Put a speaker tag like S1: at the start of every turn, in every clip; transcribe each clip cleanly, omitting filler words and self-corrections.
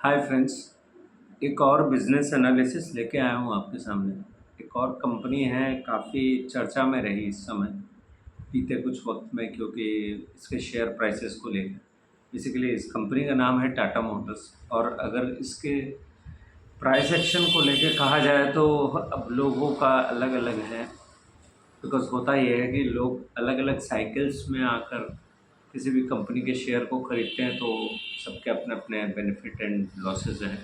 S1: Hi friends. एक और business analysis लेके आया हूँ आपके सामने। एक और कंपनी है, काफ़ी चर्चा में रही इस समय बीते कुछ वक्त में, क्योंकि इसके शेयर प्राइसेस को लेकर। बेसिकली इस कंपनी का नाम है टाटा मोटर्स। और अगर इसके प्राइस एक्शन को लेके कहा जाए तो अब लोगों का अलग अलग है। बिकॉज़ होता ये है कि लोग अलग अलग साइकिल्स में आकर किसी भी कंपनी के शेयर को खरीदते हैं, तो सबके अपने अपने बेनिफिट एंड लॉसेस हैं।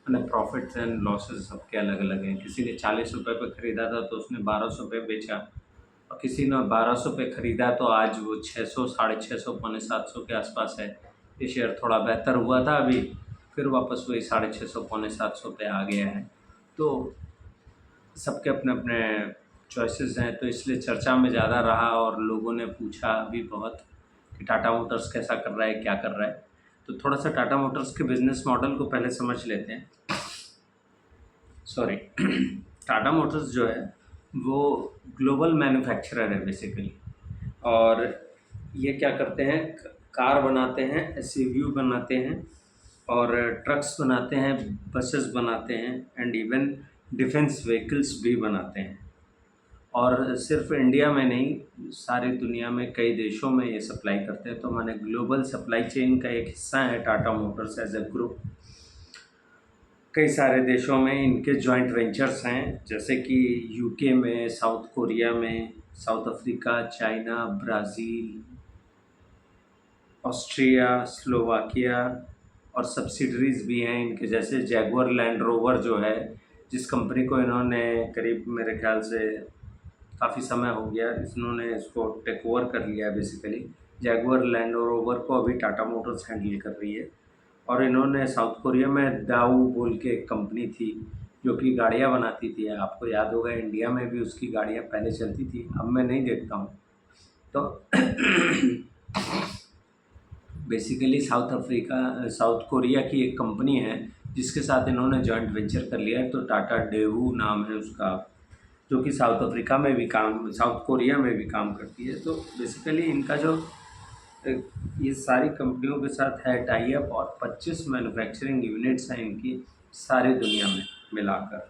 S1: मैंने प्रॉफिट्स एंड लॉसेस सबके अलग अलग हैं। किसी ने 40 रुपये पे ख़रीदा था तो उसने 1200 पे बेचा, और किसी ने 1200 पे ख़रीदा तो आज वो 600, 650, 650 के आसपास है। ये शेयर थोड़ा बेहतर हुआ था अभी, फिर वापस वही 650, 750 पे आ गया है। तो सबके अपने अपने चॉइसेस हैं, तो इसलिए चर्चा में ज़्यादा रहा और लोगों ने पूछा भी बहुत कि टाटा मोटर्स कैसा कर रहा है, क्या कर रहा है। तो थोड़ा सा टाटा मोटर्स के बिज़नेस मॉडल को पहले समझ लेते हैं। सॉरी। टाटा मोटर्स जो है वो ग्लोबल मैन्युफैक्चरर है बेसिकली। और ये क्या करते हैं, कार बनाते हैं, एसयूवी बनाते हैं, और ट्रक्स बनाते हैं, बसेस बनाते हैं, एंड इवन डिफेंस व्हीकल्स भी बनाते हैं। और सिर्फ इंडिया में नहीं, सारी दुनिया में कई देशों में ये सप्लाई करते हैं। तो माने ग्लोबल सप्लाई चेन का एक हिस्सा है Tata Motors as a group. कई सारे देशों में इनके जॉइंट वेंचर्स हैं, जैसे कि यूके में, साउथ कोरिया में, south Africa, China, Brazil, Austria, Slovakia, और सब्सिडरीज़ भी हैं इनके, जैसे जैगुआर लैंड रोवर जो है, जिस कंपनी को इन्होंने करीब मेरे ख़्याल से काफ़ी समय हो गया इन्होंने इसको टेक ओवर कर लिया है बेसिकली। जैगुआर लैंड रोवर को अभी टाटा मोटर्स हैंडल कर रही है। और इन्होंने साउथ कोरिया में दाऊ बोल के एक कंपनी थी जो कि गाड़ियाँ बनाती थी। आपको याद होगा इंडिया में भी उसकी गाड़ियाँ पहले चलती थी, अब मैं नहीं देखता हूँ। तो बेसिकली साउथ कोरिया की एक कंपनी है जिसके साथ इन्होंने जॉइंट वेंचर कर लिया है। तो टाटा डेवू नाम है उसका, जो कि साउथ कोरिया में भी काम करती है। तो बेसिकली इनका जो ये सारी कंपनियों के साथ है टाई अप, और 25 मैन्युफैक्चरिंग यूनिट्स हैं इनकी सारी दुनिया में मिलाकर।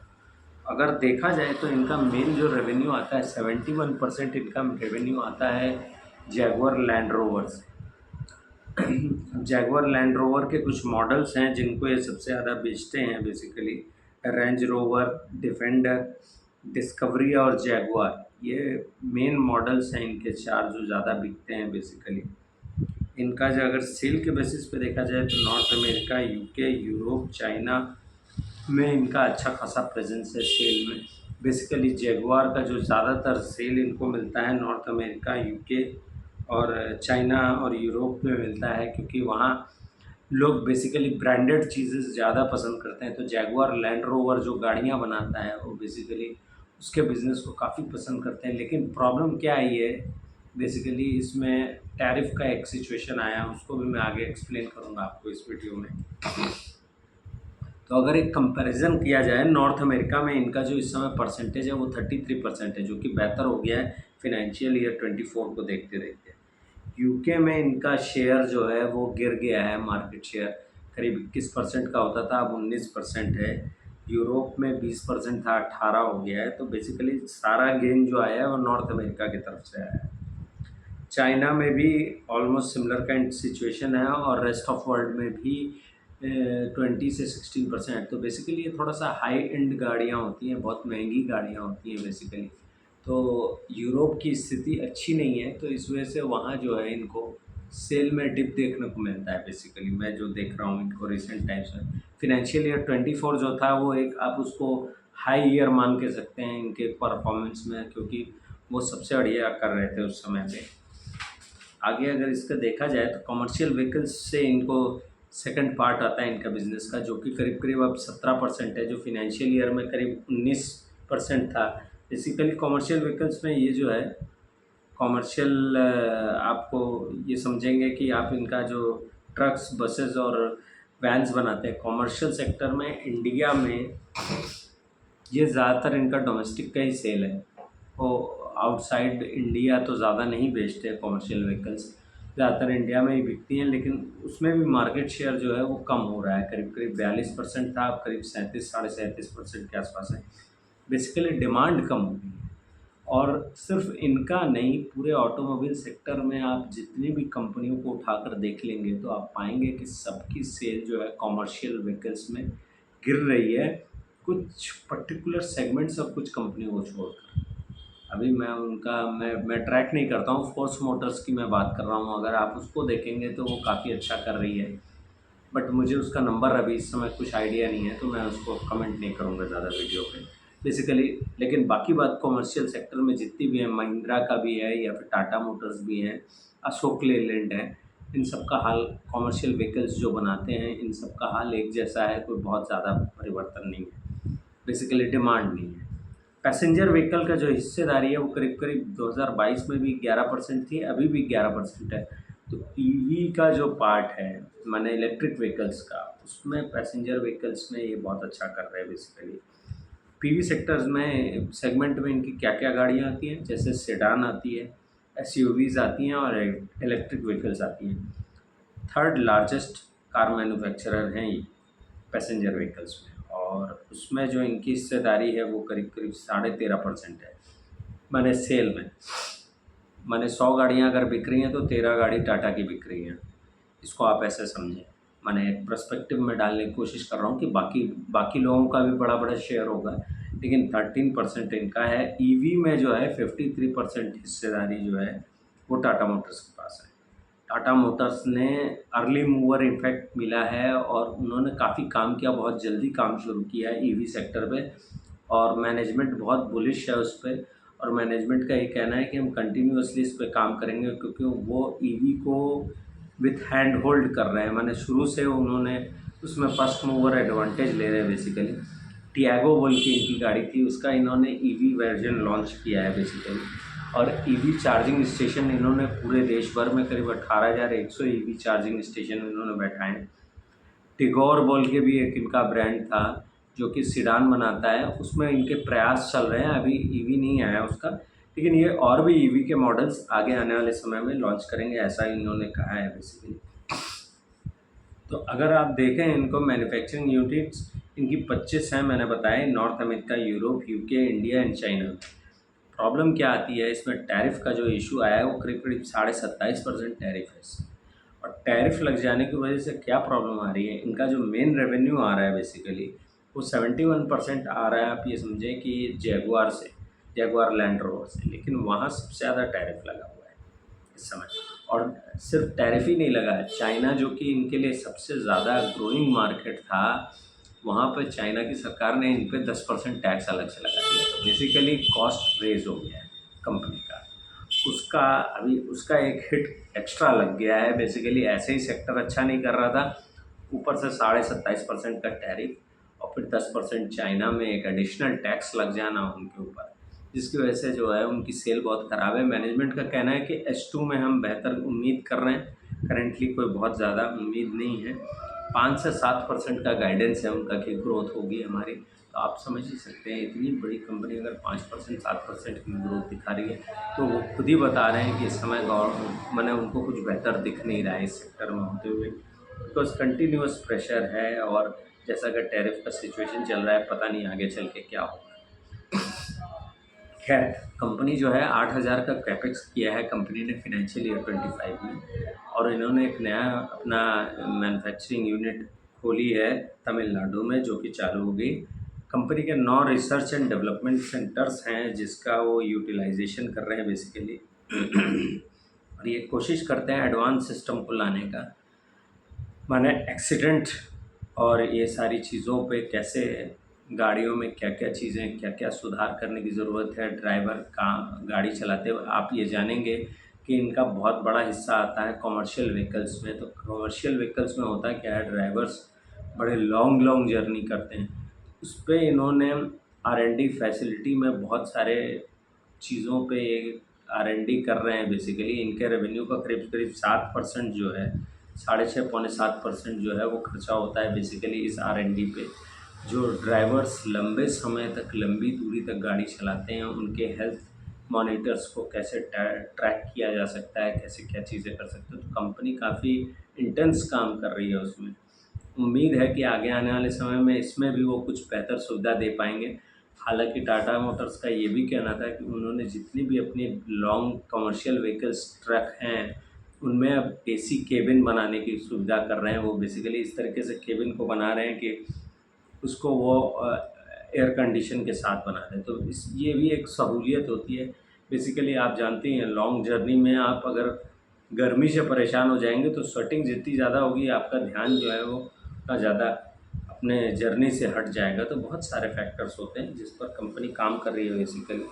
S1: अगर देखा जाए तो इनका मेन जो रेवेन्यू आता है, 71% इनका रेवेन्यू आता है जैगुआर लैंड रोवर से। जैगुआर लैंड रोवर के कुछ मॉडल्स हैं जिनको ये सबसे ज़्यादा बेचते हैं basically. Range rover, defender, discovery और जैगुआर, ये मेन मॉडल्स हैं इनके चार जो ज़्यादा बिकते हैं बेसिकली। इनका जो अगर सेल के बेसिस पे देखा जाए तो north America, UK, Europe, China में इनका अच्छा खासा प्रेजेंस है सेल में। बेसिकली जैगुआर का जो ज़्यादातर सेल इनको मिलता है नॉर्थ अमेरिका, यूके और चाइना और यूरोप में मिलता है, क्योंकि वहाँ लोग बेसिकली ब्रांडेड चीज़ें ज़्यादा पसंद करते हैं। तो जैगुआर लैंड रोवर जो गाड़ियाँ बनाता है वो बेसिकली उसके बिज़नेस को काफ़ी पसंद करते हैं। लेकिन प्रॉब्लम क्या आई है, बेसिकली इसमें टैरिफ का एक सिचुएशन आया, उसको भी मैं आगे एक्सप्लेन करूँगा आपको इस वीडियो में। तो अगर एक कंपैरिजन किया जाए, नॉर्थ अमेरिका में इनका जो इस समय परसेंटेज है वो 33% है, जो कि बेहतर हो गया है फिनेंशियल ईयर 24 को देखते देखते। यूके में इनका शेयर जो है वो गिर गया है, मार्केट शेयर करीब 21% का होता था, अब 19% है। यूरोप में 20% था, 18 हो गया है। तो बेसिकली सारा गेन जो आया है वो नॉर्थ अमेरिका की तरफ से आया है। चाइना में भी ऑलमोस्ट सिमिलर काइंड सिचुएशन है, और रेस्ट ऑफ वर्ल्ड में भी 20 से 16%। तो बेसिकली ये थोड़ा सा हाई एंड गाड़ियाँ होती हैं, बहुत महंगी गाड़ियाँ होती हैं बेसिकली। तो यूरोप की स्थिति अच्छी नहीं है, तो इस वजह से वहाँ जो है इनको सेल में डिप देखने को मिलता है बेसिकली। मैं जो देख रहा हूँ इनको रिसेंट टाइम्स में, फिनेंशियल ईयर 24 जो था वो एक आप उसको हाई ईयर मान के सकते हैं इनके परफॉर्मेंस में, क्योंकि वो सबसे बढ़िया कर रहे थे उस समय पे। आगे अगर इसका देखा जाए तो कमर्शियल व्हीकल्स से इनको सेकंड पार्ट आता है इनका बिज़नेस का, जो कि करीब करीब अब 17% है, जो फिनेंशियल ईयर में करीब 19% था। बेसिकली कमर्शियल व्हीकल्स में ये जो है कमर्शियल, आपको ये समझेंगे कि आप इनका जो ट्रक्स, बसेस और वैन्स बनाते हैं कमर्शियल सेक्टर में, इंडिया में ये ज़्यादातर इनका डोमेस्टिक का ही सेल है। वो आउटसाइड इंडिया तो ज़्यादा नहीं बेचते कमर्शियल व्हीकल्स। ज़्यादातर इंडिया में ही बिकती हैं, लेकिन उसमें भी मार्केट शेयर जो है वो कम हो रहा है, करीब करीब 42% था, अब करीब 37 साढ़े 37% के आसपास है। बेसिकली डिमांड कम हो गई है। और सिर्फ इनका नहीं, पूरे ऑटोमोबाइल सेक्टर में आप जितनी भी कंपनियों को उठाकर देख लेंगे तो आप पाएंगे कि सबकी सेल जो है कॉमर्शियल व्हीकल्स में गिर रही है, कुछ पर्टिकुलर सेगमेंट्स और कुछ कंपनियों को छोड़कर। अभी मैं ट्रैक नहीं करता हूँ, फोर्स मोटर्स की मैं बात कर रहा हूँ, अगर आप उसको देखेंगे तो वो काफ़ी अच्छा कर रही है, बट मुझे उसका नंबर अभी इस समय कुछ आइडिया नहीं है, तो मैं उसको कमेंट नहीं करूँगा ज़्यादा वीडियो पे बेसिकली। लेकिन बाकी बात कॉमर्शियल सेक्टर में जितनी भी है, महिंद्रा का भी है या फिर टाटा मोटर्स भी हैं, अशोक लेलैंड है, इन सब का हाल, कॉमर्शियल व्हीकल्स जो बनाते हैं इन सब का हाल एक जैसा है, कोई बहुत ज़्यादा परिवर्तन नहीं है, बेसिकली डिमांड नहीं है। पैसेंजर व्हीकल का जो हिस्सेदारी है वो करीब करीब 2022 में भी 11% थी, अभी भी 11% है। तो ईवी का जो पार्ट है, माने इलेक्ट्रिक व्हीकल्स का, उसमें पैसेंजर व्हीकल्स में ये बहुत अच्छा कर रहे हैं बेसिकली। पीवी सेक्टर्स में सेगमेंट में इनकी क्या क्या गाड़ियाँ आती हैं, जैसे सेडान आती है, एसयूवीज आती हैं और इलेक्ट्रिक व्हीकल्स आती हैं। थर्ड लार्जेस्ट कार मैन्युफैक्चरर हैं ये पैसेंजर व्हीकल्स में, और उसमें जो इनकी हिस्सेदारी है वो करीब करीब 13.5% है, माने सेल में। माने 100 गाड़ियाँ अगर बिक रही हैं तो 13 गाड़ी टाटा की बिक रही हैं, इसको आप ऐसे समझें। मैंने एक पर्सपेक्टिव में डालने की कोशिश कर रहा हूँ कि बाकी बाकी लोगों का भी बड़ा बड़ा शेयर होगा, लेकिन 13% इनका है। ईवी में जो है 53% हिस्सेदारी जो है वो टाटा मोटर्स के पास है। टाटा मोटर्स ने अर्ली मूवर इफेक्ट मिला है और उन्होंने काफ़ी काम किया, बहुत जल्दी काम शुरू किया है ईवी सेक्टर पे, और मैनेजमेंट बहुत बुलिश है उस पर। और मैनेजमेंट का ये कहना है कि हम कंटिन्यूअसली इस पे काम करेंगे, क्योंकि वो ईवी को विथ हैंड होल्ड कर रहे हैं, माने शुरू से उन्होंने उसमें फर्स्ट मूवर एडवांटेज ले रहे हैं बेसिकली। टियागो बोल के इनकी गाड़ी थी, उसका इन्होंने ईवी वर्जन लॉन्च किया है बेसिकली। और ईवी चार्जिंग स्टेशन इन्होंने पूरे देश भर में करीब 18,100 ईवी चार्जिंग स्टेशन इन्होंने बैठाए हैं। टिगोर बोल के भी एक इनका ब्रांड था जो कि सीडान बनाता है, उसमें इनके प्रयास चल रहे हैं, अभी ईवी नहीं आया उसका, लेकिन ये और भी ईवी के मॉडल्स आगे आने वाले समय में लॉन्च करेंगे, ऐसा इन्होंने कहा है बेसिकली। तो अगर आप देखें इनको मैन्युफैक्चरिंग यूनिट्स इनकी 25 हैं, मैंने बताया, north America, Europe, UK, India and China. Problem क्या आती है इसमें, टैरिफ का जो इशू आया है वो करीब करीब 27.5% टैरिफ है इसमें। और टैरिफ लग जाने की वजह से क्या प्रॉब्लम आ रही है, इनका जो मेन रेवेन्यू आ रहा है बेसिकली वो 71% आ रहा है, आप ये समझें कि जैगुआर से, जैगुआर लैंड रोवर से, लेकिन वहाँ सबसे ज़्यादा टैरिफ लगा हुआ है इस समय। और सिर्फ टैरिफ ही नहीं लगा है, चाइना जो कि इनके लिए सबसे ज़्यादा ग्रोइंग मार्केट था, वहाँ पर चाइना की सरकार ने इन पे 10% टैक्स अलग से लगा दिया, तो बेसिकली कॉस्ट रेज हो गया है कंपनी का। उसका अभी उसका एक हिट एक्स्ट्रा लग गया है बेसिकली, ऐसे ही सेक्टर अच्छा नहीं कर रहा था, ऊपर से 27.5% का टैरिफ और फिर 10% चाइना में एक एडिशनल टैक्स लग जाना उनके ऊपर, जिसकी वजह से जो है उनकी सेल बहुत ख़राब है। मैनेजमेंट का कहना है कि H2 में हम बेहतर उम्मीद कर रहे हैं, करेंटली कोई बहुत ज़्यादा उम्मीद नहीं है। 5 से 7% का गाइडेंस है उनका कि ग्रोथ होगी हमारी, तो आप समझ ही सकते हैं इतनी बड़ी कंपनी अगर 5% 7% की ग्रोथ दिखा रही है, तो वो खुद ही बता रहे हैं कि इस समय मैंने उनको कुछ बेहतर दिख नहीं रहा है इस सेक्टर में होते हुए, बिकॉज कंटिन्यूअस प्रेशर है, और जैसा कि टैरिफ का सिचुएशन चल रहा है, पता नहीं आगे चल के क्या होगा। खैर, कंपनी जो है 8,000 का कैपेक्स किया है कंपनी ने फाइनेंशियल ईयर 25 में, और इन्होंने एक नया अपना मैन्युफैक्चरिंग यूनिट खोली है तमिलनाडु में, जो कि चालू हो गई। कंपनी के 9 रिसर्च एंड डेवलपमेंट सेंटर्स हैं जिसका वो यूटिलाइजेशन कर रहे हैं बेसिकली और ये कोशिश करते हैं एडवांस सिस्टम को लाने का, माने एक्सीडेंट और ये सारी चीज़ों पे कैसे, गाड़ियों में क्या क्या चीज़ें, क्या क्या सुधार करने की ज़रूरत है ड्राइवर का गाड़ी चलाते हुए। आप ये जानेंगे कि इनका बहुत बड़ा हिस्सा आता है कॉमर्शियल व्हीकल्स में। तो कॉमर्शियल व्हीकल्स में होता क्या है, ड्राइवर्स बड़े लॉन्ग लॉन्ग जर्नी करते हैं, उस पर इन्होंने R&D फैसिलिटी में बहुत सारे चीज़ों पे R&D कर रहे हैं बेसिकली। इनके रेवेन्यू का करीब करीब 7% जो है, 6.5 पौने 7% जो है वो खर्चा होता है बेसिकली इस R&D पे। जो ड्राइवर्स लंबे समय तक, लंबी दूरी तक गाड़ी चलाते हैं, उनके हेल्थ मॉनिटर्स को कैसे ट्रैक किया जा सकता है, कैसे क्या चीज़ें कर सकते हैं। तो कंपनी काफ़ी इंटेंस काम कर रही है उसमें। उम्मीद है कि आगे आने वाले समय में इसमें भी वो कुछ बेहतर सुविधा दे पाएँगे। हालाँकि टाटा मोटर्स का ये भी कहना था कि उन्होंने जितनी भी अपनी लॉन्ग कमर्शियल व्हीकल्स ट्रक हैं, उनमें अब एसी केबिन बनाने की सुविधा कर रहे हैं। वो बेसिकली इस तरीके से केबिन को बना रहे हैं कि उसको वो एयर कंडीशन के साथ बना दें। तो इस ये भी एक सहूलियत होती है। बेसिकली आप जानती हैं लॉन्ग जर्नी में आप अगर गर्मी से परेशान हो जाएँगे तो स्वेटिंग जितनी ज़्यादा होगी आपका ध्यान जो है वो उतना ज़्यादा अपने जर्नी से हट जाएगा। तो बहुत सारे फैक्टर्स होते हैं जिस पर कंपनी काम कर रही है बेसिकली।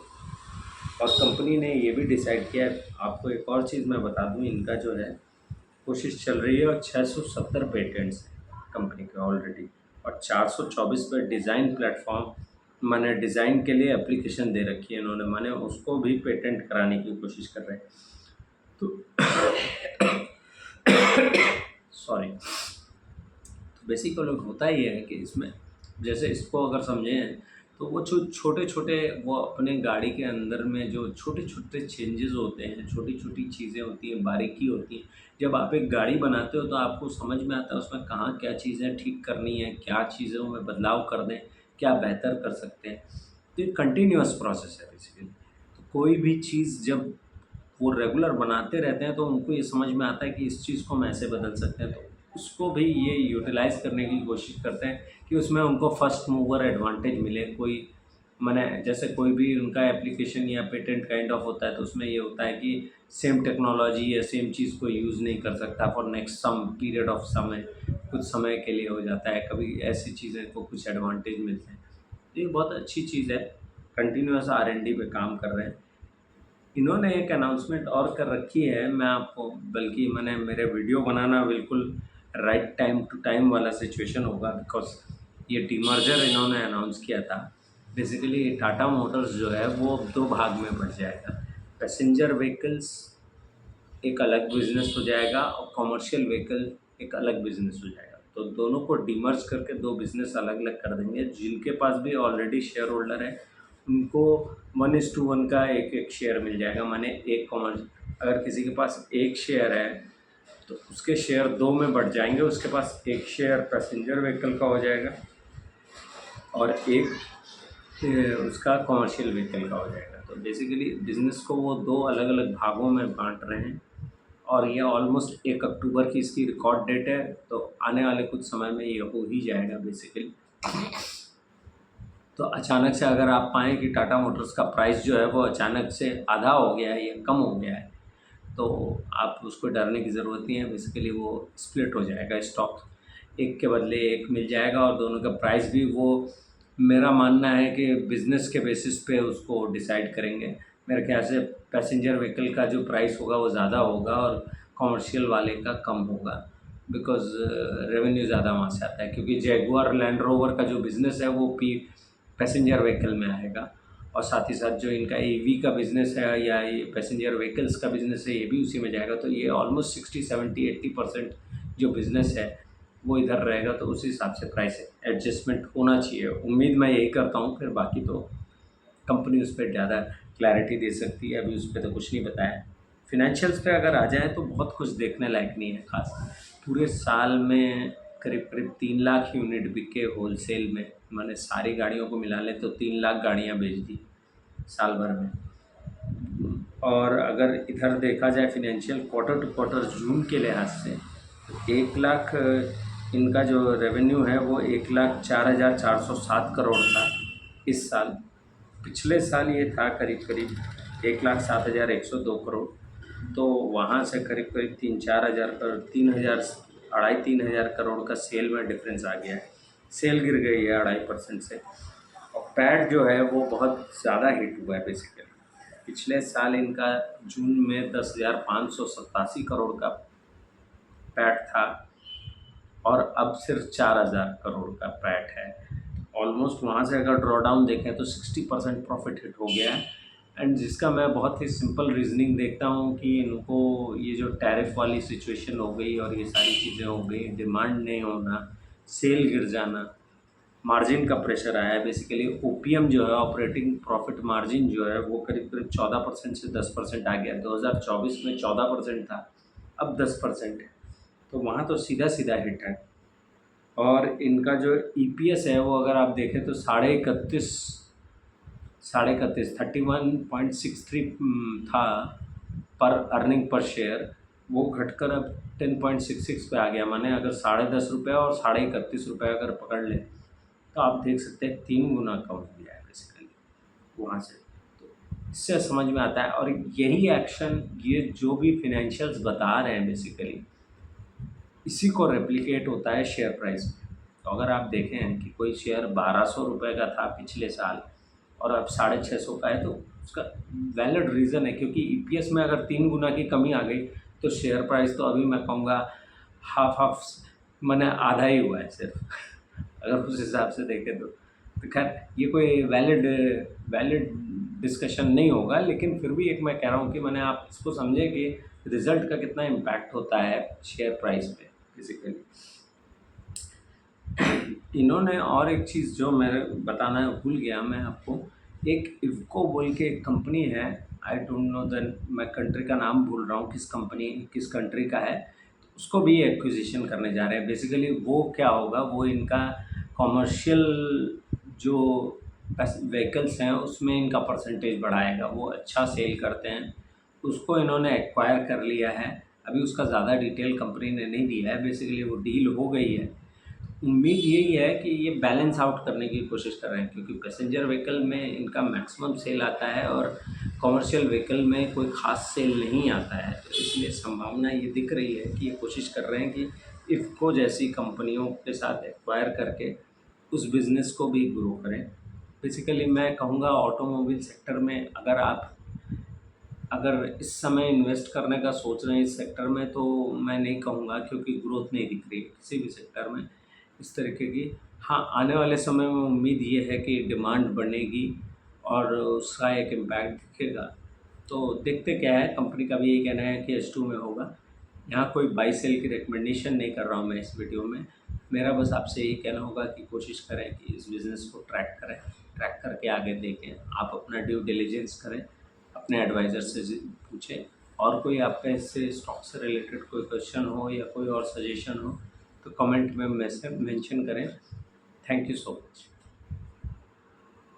S1: और कंपनी ने ये भी डिसाइड किया है, आपको एक और चीज़ मैं बता दूँ, इनका जो है कोशिश चल रही है और 670 पेटेंट्स हैं कंपनी के ऑलरेडी, और 424 पे डिज़ाइन प्लेटफॉर्म माने डिज़ाइन के लिए एप्लीकेशन दे रखी है इन्होंने, माने उसको भी पेटेंट कराने की कोशिश कर रहे हैं। तो सॉरी। तो बेसिकली होता ही है कि इसमें जैसे इसको अगर समझें तो वो छोटे छोटे वो अपने गाड़ी के अंदर में जो छोटे छोटे चेंजेस होते हैं, छोटी छोटी चीज़ें होती हैं, बारीकी होती हैं। जब आप एक गाड़ी बनाते हो तो आपको समझ में आता है उसमें कहाँ क्या चीज़ें ठीक करनी है, क्या चीज़ों में बदलाव कर दें, क्या बेहतर कर सकते हैं। तो ये कंटिन्यूअस प्रोसेस है बेसिकली। तो कोई भी चीज़ जब वो रेगुलर बनाते रहते हैं तो उनको ये समझ में आता है कि इस चीज़ को हम ऐसे बदल सकते हैं। तो उसको भी ये यूटिलाइज़ करने की कोशिश करते हैं कि उसमें उनको फर्स्ट मूवर एडवांटेज मिले। कोई माने जैसे कोई भी उनका एप्लीकेशन या पेटेंट काइंड ऑफ होता है तो उसमें ये होता है कि सेम टेक्नोलॉजी या सेम चीज़ को यूज़ नहीं कर सकता for next some period of समय, कुछ समय के लिए हो जाता है। कभी ऐसी चीज़ें को कुछ एडवांटेज मिलते हैं। तो ये बहुत अच्छी चीज़ है। कंटिन्यूअस R&D पे काम कर रहे हैं। इन्होंने एक अनाउंसमेंट और कर रखी है, मैं आपको बल्कि मैंने मेरे वीडियो बनाना बिल्कुल राइट टाइम टू टाइम वाला सिचुएशन होगा, बिकॉज़ ये डीमर्जर इन्होंने अनाउंस किया था। बेसिकली टाटा मोटर्स जो है वो 2 भाग में बढ़ जाएगा। पैसेंजर व्हीकल्स एक अलग बिज़नेस हो जाएगा और कमर्शियल व्हीकल एक अलग बिज़नेस हो जाएगा। तो दोनों को डीमर्ज करके 2 बिज़नेस अलग-अलग कर देंगे। जिनके पास भी ऑलरेडी शेयर होल्डर है, उनको 1:1 का एक-एक शेयर मिल जाएगा। माने एक कॉमर्स अगर किसी के पास 1 शेयर है, तो उसके शेयर 2 में बढ़ जाएँगे। उसके पास 1 शेयर पैसेंजर व्हीकल का हो जाएगा और एक उसका कमर्शियल व्हीकल का हो जाएगा। तो बेसिकली बिज़नेस को वो 2 अलग-अलग भागों में बाँट रहे हैं। और ये ऑलमोस्ट 1 अक्टूबर की इसकी रिकॉर्ड डेट है, तो आने वाले कुछ समय में ये हो ही जाएगा बेसिकली। तो अचानक से अगर आप पाएँ कि टाटा मोटर्स का प्राइस जो है वो अचानक से आधा हो गया है या कम हो गया है, तो आप उसको डरने की ज़रूरत नहीं है। बेसिकली वो स्प्लिट हो जाएगा स्टॉक, एक के बदले एक मिल जाएगा और दोनों का प्राइस भी वो, मेरा मानना है कि बिज़नेस के बेसिस पे उसको डिसाइड करेंगे। मेरे ख़्याल से पैसेंजर व्हीकल का जो प्राइस होगा वो ज़्यादा होगा और कमर्शियल वाले का कम होगा, बिकॉज़ रेवेन्यू ज़्यादा वहाँ से आता है, क्योंकि जैगुआर लैंड रोवर का जो बिज़नेस है वो पैसेंजर व्हीकल में आएगा। और साथ ही साथ जो इनका ईवी का बिज़नेस है या ये पैसेंजर व्हीकल्स का बिज़नेस है, ये भी उसी में जाएगा। तो ये ऑलमोस्ट 60, 70, 80% जो बिज़नेस है वो इधर रहेगा। तो उस हिसाब से प्राइस एडजस्टमेंट होना चाहिए। उम्मीद मैं यही करता हूँ, फिर बाकी तो कंपनी उस पर ज़्यादा क्लैरिटी दे सकती है। अभी उस पर तो कुछ नहीं बताया। फिनेंशियल्स पे अगर आ जाए तो बहुत कुछ देखने लायक नहीं है ख़ास। पूरे साल में करीब-करीब 3 लाख यूनिट बिके होलसेल में। मैंने सारी गाड़ियों को मिला लें तो 3 लाख गाड़ियाँ बेच दी साल भर में। और अगर इधर देखा जाए फिनेंशियल क्वार्टर टू क्वार्टर जून के लिहाज से, तो 1 लाख इनका जो रेवेन्यू है वो 1,04,407 करोड़ था इस साल। पिछले साल ये था करीब-करीब 1,07,102 करोड़। तो वहाँ से करीब-करीब 3-4 हज़ार करोड़, 3,000 2,500-3,000 करोड़ का सेल में डिफरेंस आ गया है। सेल गिर गई है 2.5% से। और पैट जो है वो बहुत ज़्यादा हिट हुआ है बेसिकली। पिछले साल इनका जून में 10,587 करोड़ का पैट था और अब सिर्फ 4,000 करोड़ का पैट है। ऑलमोस्ट वहाँ से अगर ड्रॉ डाउन देखें तो 60% प्रॉफिट हिट हो गया है। एंड जिसका मैं बहुत ही सिंपल रीज़निंग देखता हूँ कि इनको ये जो टैरिफ वाली सिचुएशन हो गई और ये सारी चीज़ें हो गई, डिमांड नहीं होना, सेल गिर जाना, मार्जिन का प्रेशर आया है। बेसिकली ओपीएम जो है, ऑपरेटिंग प्रॉफिट मार्जिन जो है, वो करीब करीब 14% से 10% आ गया। 2024 में 14% था, अब 10% है। तो वहाँ तो सीधा सीधा हिट है। और इनका जो ईपीएस है वो अगर आप देखें तो 31.63 था पर अर्निंग पर शेयर, वो घटकर अब 10.66 पे आ गया। माने अगर ₹10.5 और ₹31.5 अगर पकड़ लें तो आप देख सकते हैं 3 गुना कम हो गया है बेसिकली वहाँ से। तो इससे समझ में आता है। और यही एक्शन, ये जो भी फिनेंशियल्स बता रहे हैं बेसिकली, इसी को रेप्लिकेट होता है शेयर प्राइस में। तो अगर आप देखें कि कोई शेयर ₹1200 का था पिछले साल और अब 650 का है, तो उसका वैलिड रीज़न है, क्योंकि ईपीएस में अगर 3 गुना की कमी आ गई तो शेयर प्राइस तो अभी मैं कहूँगा हाफ हाफ, माने आधा ही हुआ है सिर्फ अगर उस हिसाब से देखें तो खैर ये कोई वैलिड वैलिड डिस्कशन नहीं होगा, लेकिन फिर भी एक मैं कह रहा हूँ कि मैंने आप इसको समझे कि रिज़ल्ट का कितना इम्पैक्ट होता है शेयर प्राइस पे बेसिकली। इन्होंने और एक चीज़ जो मैं बताना भूल गया मैं आपको, एक इफ़को बोल के एक कंपनी है, आई डोंट नो द, मैं कंट्री का नाम भूल रहा हूँ, किस कंट्री का है, तो उसको भी एक्विजिशन करने जा रहे हैं। बेसिकली वो क्या होगा, वो इनका कॉमर्शियल जो व्हीकल्स हैं उसमें इनका परसेंटेज बढ़ाएगा। वो अच्छा सेल करते हैं, उसको इन्होंने एक्वायर कर लिया है। अभी उसका ज़्यादा डिटेल कंपनी ने नहीं दिया है, बेसिकली वो डील हो गई है। उम्मीद यही है कि ये बैलेंस आउट करने की कोशिश कर रहे हैं, क्योंकि पैसेंजर व्हीकल में इनका मैक्सिमम सेल आता है और कमर्शियल व्हीकल में कोई ख़ास सेल नहीं आता है। तो इसलिए संभावना ये दिख रही है कि ये कोशिश कर रहे हैं कि इफ़को जैसी कंपनियों के साथ एक्वायर करके उस बिज़नेस को भी ग्रो करें। बेसिकली मैं कहूँगा ऑटोमोबाइल सेक्टर में अगर इस समय इन्वेस्ट करने का सोच रहे हैं इस सेक्टर में, तो मैं नहीं कहूँगा, क्योंकि ग्रोथ नहीं दिख रही है किसी भी सेक्टर में इस तरीके की। हाँ, आने वाले समय में उम्मीद ये है कि डिमांड बढ़ेगी और उसका एक इम्पैक्ट दिखेगा। तो देखते क्या है, कंपनी का भी यही कहना है कि H2 में होगा। यहाँ कोई बाई सेल की रिकमेंडेशन नहीं कर रहा हूँ मैं इस वीडियो में। मेरा बस आपसे यही कहना होगा कि कोशिश करें कि इस बिज़नेस को ट्रैक करके आगे देखें। आप अपना ड्यू डिलिजेंस करें, अपने एडवाइज़र से पूछें। और कोई आपका इससे स्टॉक से रिलेटेड कोई क्वेश्चन हो या कोई और सजेशन हो तो कमेंट में मेंशन करें। Thank you so much.